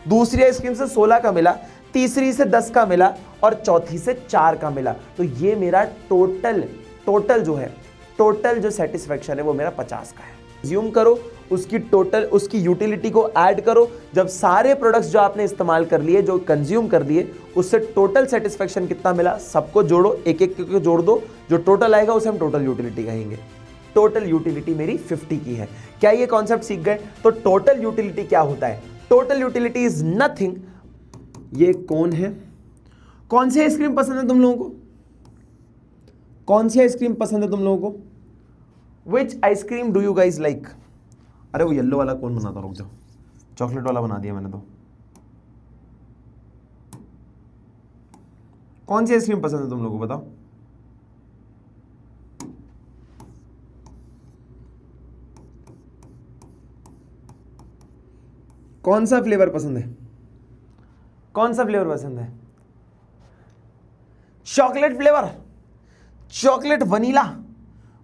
दूसरी आइसक्रीम से 16 का मिला, तीसरी से 10 का मिला और चौथी से 4 का मिला। तो ये मेरा टोटल जो सेटिस्फेक्शन है वो मेरा 50 का है। ज्यूम करो उसकी यूटिलिटी को ऐड करो। जब सारे प्रोडक्ट्स जो आपने इस्तेमाल कर लिए, जो कंज्यूम कर लिए, उससे टोटल सेटिस्फेक्शन कितना मिला, सबको जोड़ो, एक एक को जोड़ दो, जो टोटल आएगा उसे हम टोटल यूटिलिटी कहेंगे। टोटल यूटिलिटी मेरी 50 की है। क्या ये कॉन्सेप्ट सीख गए? तो टोटल यूटिलिटी क्या होता है? Total utility is nothing. ये कौन है? कौन सी आइसक्रीम पसंद है तुम लोगों को? कौन सी आइसक्रीम पसंद है तुम लोगों को? Which ice cream do you guys like? अरे वो येलो वाला कौन बनाता? रुक जाओ, चॉकलेट वाला बना दिया मैंने तो। कौन सी आइसक्रीम पसंद है तुम लोगों को, बताओ। कौन सा फ्लेवर पसंद है? कौन सा फ्लेवर पसंद है? Chocolate flavour, chocolate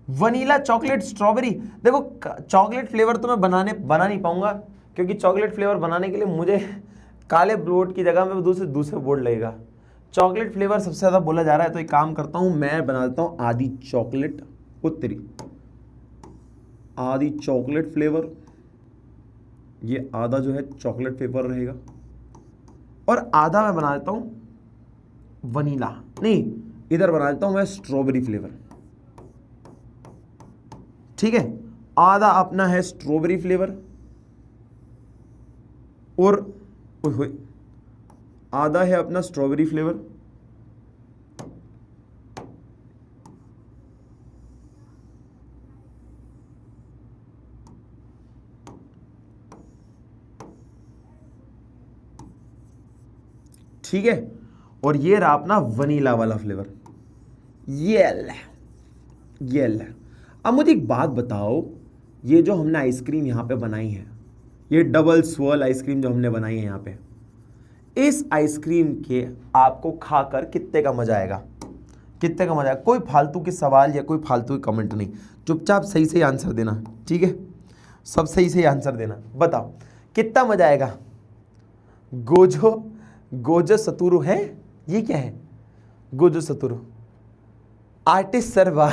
vanilla chocolate strawberry. देखो चॉकलेट फ्लेवर तो मैं बना नहीं पाऊंगा, क्योंकि चॉकलेट फ्लेवर बनाने के लिए मुझे काले बोर्ड की जगह में दूसरे बोर्ड लगेगा। चॉकलेट फ्लेवर सबसे ज़्यादा बोला जा रहा है, तो एक काम करता हूँ, मैं बना देता हूँ आदि चॉकलेट फ्लेवर। ये आधा जो है चॉकलेट फ्लेवर रहेगा और आधा मैं बना देता हूँ वनीला, नहीं इधर बना देता हूँ मैं स्ट्रॉबेरी फ्लेवर। ठीक है, आधा अपना है स्ट्रॉबेरी फ्लेवर और आधा है अपना स्ट्रॉबेरी फ्लेवर ठीक है, और ये रहा अपना वनीला वाला फ्लेवर। ये अब मुझे एक बात बताओ, ये जो हमने आइसक्रीम यहाँ पे बनाई है, ये डबल स्वर्ल आइसक्रीम जो हमने बनाई है यहाँ पे, इस आइसक्रीम के आपको खाकर कितने का मजा आएगा? कितने का मजा आएगा? कोई फालतू के सवाल या कोई फालतू के कमेंट नहीं, चुपचाप सही से आंसर देना। ठीक है, सब सही से आंसर देना। बताओ कितना मजा आएगा? गोजो सतुरु है, ये क्या है? गोजो सतुरु आर्टिस्ट सर्वा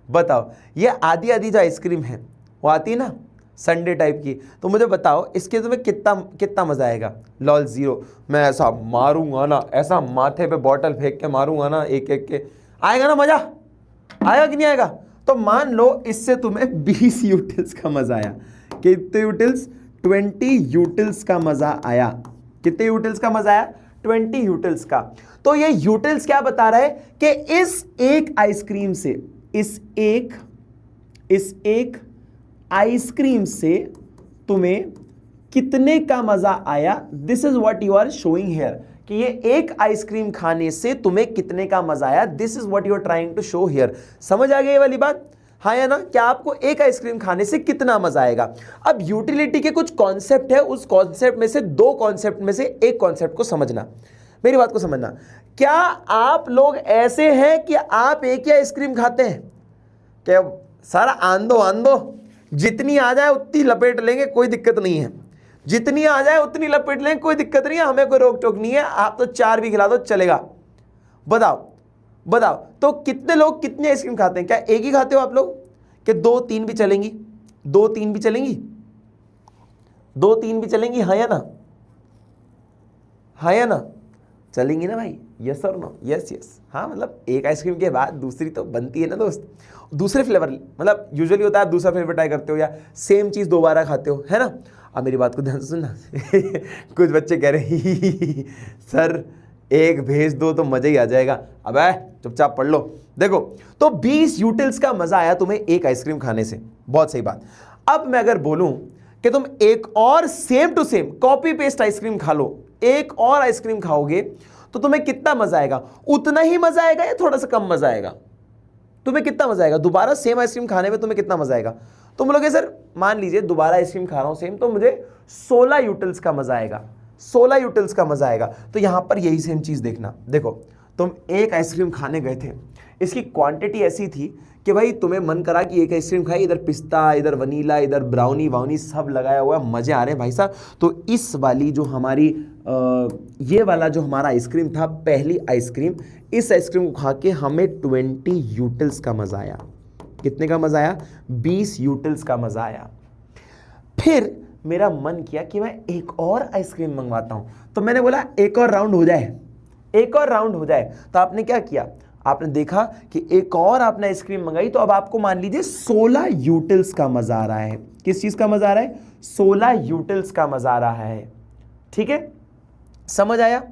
बताओ ये आदि जो आइसक्रीम है वो आती है ना संडे टाइप की, तो मुझे बताओ इसके तुम्हें कितना मजा आएगा? Lol zero. मैं ऐसा मारूंगा ना, ऐसा माथे पे बॉटल फेंक के मारूंगा ना, एक एक के, आएगा ना मजा? आएगा कि नहीं आएगा? तो मान लो इससे तुम्हें 20 यूटिल्स का मजा आया। कितने यूटिल्स? 20 यूटिल्स का मजा आया। कितने यूटिल्स का मजा आया? 20 यूटिल्स का। तो ये यूटिल्स क्या बता रहा है कि इस एक आइसक्रीम से, इस एक आइसक्रीम से तुम्हें कितने का मजा आया। This is what you are showing here, कि ये एक आइसक्रीम खाने से तुम्हें कितने का मजा आया। This is what you are trying to show here. समझ आ गई ये वाली बात? हाँ या ना? क्या आपको एक आइसक्रीम खाने से कितना मजा आएगा? अब यूटिलिटी के कुछ कॉन्सेप्ट है, उस कॉन्सेप्ट में से दो कॉन्सेप्ट में से एक कॉन्सेप्ट को समझना, मेरी बात को समझना। क्या आप लोग ऐसे हैं कि आप एक ही आइसक्रीम खाते हैं? क्या सारा आंदो जितनी आ जाए उतनी लपेट लेंगे, कोई दिक्कत नहीं है। जितनी आ जाए उतनी लपेट लेंगे, कोई दिक्कत नहीं है, हमें कोई रोक टोक नहीं है। आप तो 4 भी खिला दो चलेगा। बताओ तो कितने लोग कितनी आइसक्रीम खाते हैं? क्या एक ही खाते हो आप लोग? कि 2-3 भी चलेंगी? 2-3 भी चलेंगी? 2-3 भी चलेंगी? हाँ या ना? हाँ या ना? चलेंगी ना भाई? यस और नो? यस। हाँ, मतलब एक आइसक्रीम के बाद दूसरी तो बनती है ना दोस्त। दूसरे फ्लेवर, मतलब यूजुअली होता है आप दूसरा फ्लेवर ट्राई करते हो या सेम चीज़ दोबारा खाते हो, है ना? अब मेरी बात को ध्यान से सुनना कुछ बच्चे कह रहे हैं सर एक भेज दो तो मजा ही आ जाएगा। अबे चुपचाप पढ़ लो। देखो तो 20 यूटिल्स का मजा आया तुम्हें एक आइसक्रीम खाने से, बहुत सही बात। अब मैं अगर बोलूं कि तुम एक और same to same copy paste ice cream खा लो, एक और आइसक्रीम खाओगे तो तुम्हें कितना मजा आएगा? उतना ही मजा आएगा या थोड़ा सा कम मजा आएगा? तुम्हें कितना मजा आएगा दोबारा सेम आइसक्रीम खाने में? तुम्हें कितना मजा आएगा? तुम लोग सर मान लीजिए दोबारा आइसक्रीम खा रहा हूं सेम, तो मुझे 16 यूटिल्स का मजा आएगा। 16 यूटिल्स का मजा आएगा। तो यहां पर यही सेम चीज देखना। देखो तुम एक आइसक्रीम खाने गए थे, इसकी क्वांटिटी ऐसी थी कि भाई तुम्हें मन करा कि एक आइसक्रीम खाई, इधर पिस्ता, इधर वनीला, इधर ब्राउनी वाउनी सब लगाया हुआ है, मजे आ रहे हैं भाई साहब। तो इस वाली जो हमारी ये वाला जो हमारा आइसक्रीम था, पहली आइसक्रीम, इस आइसक्रीम को खा के हमें 20 यूटिल्स का मजा आया। कितने का मजा आया? 20 यूटिल्स का मजा आया। फिर मेरा मन किया कि मैं एक और आइसक्रीम मंगवाता हूं, तो मैंने बोला एक और राउंड हो जाए, एक और राउंड हो जाए। तो आपने क्या किया? आपने देखा कि एक और आपने आइसक्रीम मंगाई, तो अब आपको मान लीजिए 16 यूटिल्स का मजा आ रहा है। किस चीज का मजा आ रहा है? 16 यूटिल्स का मजा आ रहा है। ठीक है, समझ आया?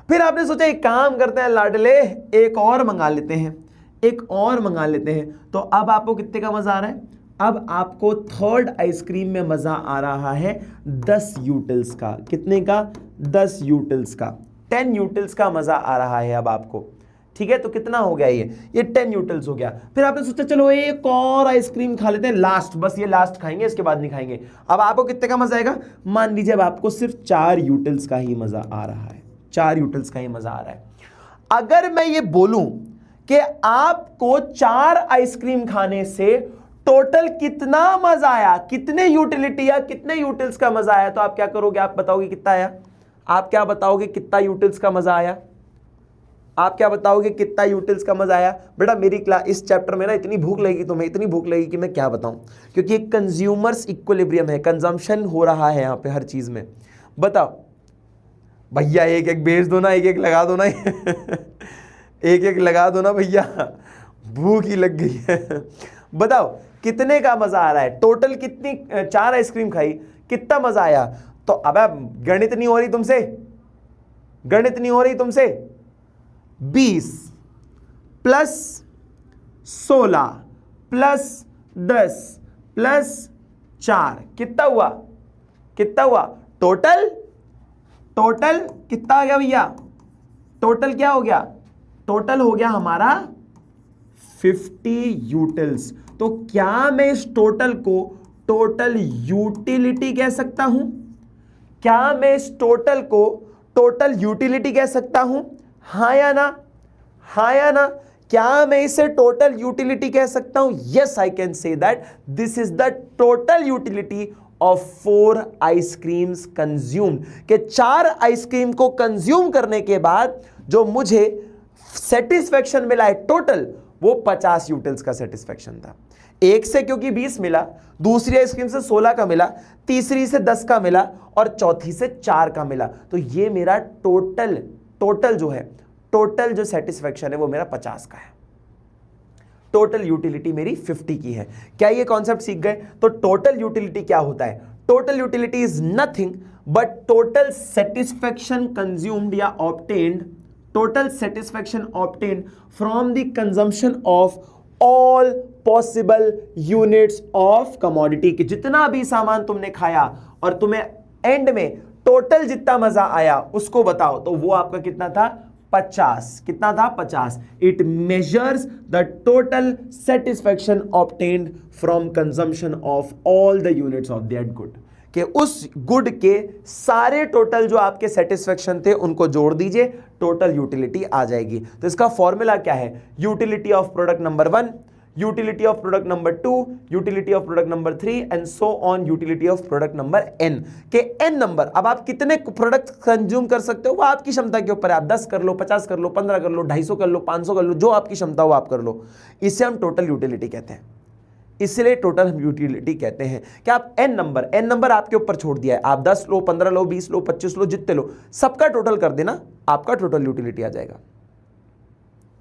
फिर आपने सोचा एक काम करते हैं लाडले, एक और मंगा लेते हैं, एक और मंगा लेते हैं। तो अब आपको कितने का मजा आ रहा है? अब आपको थर्ड आइसक्रीम में मजा आ रहा है 10 यूटिल्स का। कितने का? 10 यूटिल्स का, 10 यूटिल्स का मजा आ रहा है अब आपको। ठीक है, तो कितना हो गया ये 10 यूटिल्स हो गया। फिर आपने सोचा चलो एक और आइसक्रीम खा लेते हैं, लास्ट, बस ये लास्ट खाएंगे, इसके बाद नहीं खाएंगे। अब आपको कितने का मजा आएगा? मान लीजिए अब आपको सिर्फ 4 यूटिल्स का ही मजा आ रहा है, 4 यूटिल्स का ही मजा आ रहा है। अगर मैं ये बोलूं कि आपको 4 आइसक्रीम खाने से टोटल कितना मजा आया, कितने यूटिलिटी या कितने यूटिल्स का मजा आया, तो आप क्या करोगे? आप बताओगे कितना आया? आप क्या बताओगे कितना यूटिल्स का मजा आया? आप क्या बताओगे कितना यूटिल्स का मजा आया? बेटा मेरी क्लास इस चैप्टर में ना इतनी भूख लगेगी तुम्हें, इतनी भूख लगेगी कि मैं क्या बताऊं, क्योंकि एक कंज्यूमर्स इक्विलिब्रियम है, कंजम्पशन हो रहा है यहां पे हर चीज में। बताओ भैया, एक एक भेज दो ना, एक एक लगा दो ना एक एक लगा दो ना भैया, भूख ही लग गई है। बताओ कितने का मजा आ रहा है? टोटल कितनी 4 आइसक्रीम खाई, कितना मजा आया? तो अब गणित नहीं हो रही तुमसे, गणित नहीं हो रही तुमसे। 20 प्लस 16 प्लस 10 प्लस 4 कितना हुआ? कितना हुआ? टोटल, टोटल कितना आ गया भैया? टोटल क्या हो गया? टोटल हो गया हमारा 50 यूटिल्स। तो क्या मैं इस टोटल को टोटल यूटिलिटी कह सकता हूं? क्या मैं इस टोटल को टोटल यूटिलिटी कह सकता हूं? हाँ या ना? हाँ या ना? क्या मैं इसे टोटल यूटिलिटी कह सकता हूं? Yes, I can say that this is the total utility of 4 ice creams consumed. के 4 आइसक्रीम को कंज्यूम करने के बाद जो मुझे सेटिस्फेक्शन मिला है टोटल, वो 50 यूटिल्स का सेटिस्फेक्शन था। एक से क्योंकि 20 मिला, दूसरी आइसक्रीम से 16 का मिला, तीसरी से 10 का मिला और चौथी से 4 का मिला। तो ये मेरा टोटल जो है, टोटल जो सेटिस्फेक्शन है वो मेरा 50 का है। टोटल यूटिलिटी मेरी 50 की है। क्या ये कॉन्सेप्ट सीख गए? तो टोटल यूटिलिटी क्या होता है? Total utility is nothing but total satisfaction consumed या obtained, total satisfaction obtained from the consumption of all possible units of commodity. कि जितना भी सामान तुमने खाया और तुम्हें एंड में टोटल जितना मजा आया उसको बताओ, तो वो आपका कितना था? 50। कितना था? 50। It measures the total satisfaction obtained from consumption of all the units of that good. कि उस गुड के सारे टोटल जो आपके सेटिस्फेक्शन थे उनको जोड़ दीजिए, टोटल यूटिलिटी आ जाएगी। तो इसका फॉर्मूला क्या है? Utility of product number 1, utility of product number 2, utility of product number 3 and so on, utility of product number n के n नंबर। अब आप कितने प्रोडक्ट कंज्यूम कर सकते हो वो आपकी क्षमता के ऊपर है। आप 10 कर लो, 50 कर लो, 15 कर लो, 250 कर लो, 500 कर लो, जो आपकी क्षमता हो आप कर लो। इसे हम टोटल यूटिलिटी कहते हैं। इसलिए टोटल हम यूटिलिटी कहते हैं कि आप n नंबर आपके ऊपर छोड़ दिया है। आप 10 लो, 15 लो, 20 लो, 25 लो, जितने लो, सबका टोटल कर देना, आपका टोटल यूटिलिटी आ जाएगा।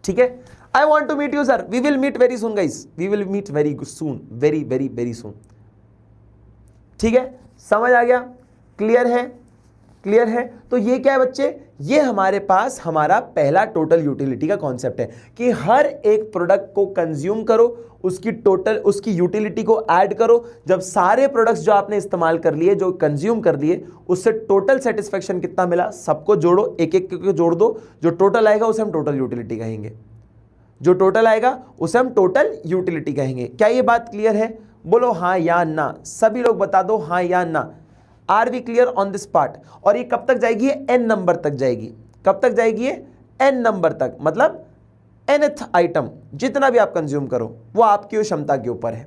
ठीक है? I want to meet you sir, we will meet very soon guys, we will meet very soon, very very very soon. ठीक है, समझ आ गया? क्लियर है? क्लियर है? तो ये क्या है बच्चे? ये हमारे पास हमारा पहला टोटल यूटिलिटी का कॉन्सेप्ट है कि हर एक प्रोडक्ट को कंज्यूम करो, उसकी टोटल, उसकी यूटिलिटी को ऐड करो। जब सारे प्रोडक्ट्स जो आपने इस्तेमाल कर लिए, जो कंज्यूम कर लिए, उससे टोटल सेटिस्फेक्शन कितना मिला, सबको जोड़ो, एक एक को जोड़ दो। जो टोटल आएगा उसे हम टोटल यूटिलिटी कहेंगे। जो टोटल आएगा उसे हम टोटल यूटिलिटी कहेंगे। क्या ये बात क्लियर है? बोलो हाँ या ना, सभी लोग बता दो हाँ या ना। Are we clear on this part? और ये कब तक जाएगी? एन नंबर तक जाएगी। कब तक जाएगी? एन नंबर तक, मतलब एनथ आइटम जितना भी आप कंज्यूम करो वो आपकी उस क्षमता के ऊपर है।